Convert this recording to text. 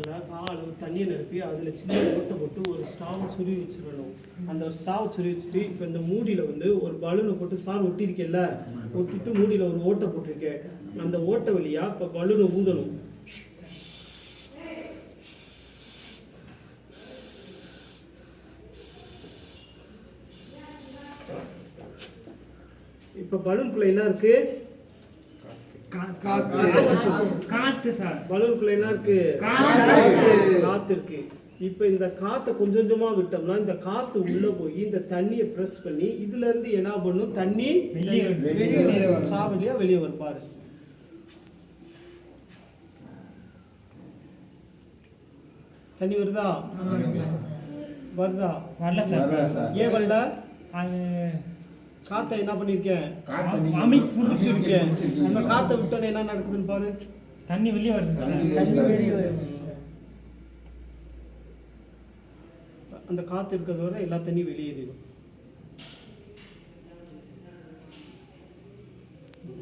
கால் தண்ணியை நிரப்பி அதில் சின்ன ஓட்டை போட்டு ஒரு ஸ்டாவை சுருவி வச்சிடணும். அந்த ஸ்டாவை சுருவி வச்சுட்டு இப்போ இந்த மூடியில் வந்து ஒரு பலூனை போட்டு சார் ஒட்டியிருக்கேல்ல, ஒட்டிட்டு மூடியில் ஒரு ஓட்டை போட்டிருக்கேன். அந்த ஓட்டை வழியாக இப்போ பலூனை ஊதணும். இப்போ பலூனுக்குள்ள என்ன இருக்கு? காத்து சார். பலூனுக்குள்ள என்ன இருக்கு? காத்து இருக்கு. இப்போ இந்த காற்றை கொஞ்சம் கொஞ்சமா விட்டோம்னா இந்த காத்து உள்ள போய் இந்த தண்ணியை பிரஸ் பண்ணி இதுல இருந்து என்ன பண்ணும்? தண்ணி சாவலியா வெளியே வருப்பாரு. தண்ணி வருதா? வருதா? வரல சார். ஏன் வரல? அது காத்தை என்ன பண்ணிருக்கேன்? முடிச்சிருக்கேன். நம்ம காத்தை விட்டோன்னு என்ன நடக்குதுன்னு பாரு. தண்ணி வெளியே வருது. அந்த காத்து இருக்கிறது வரை எல்லா தண்ணியும் வெளியேறிடும்.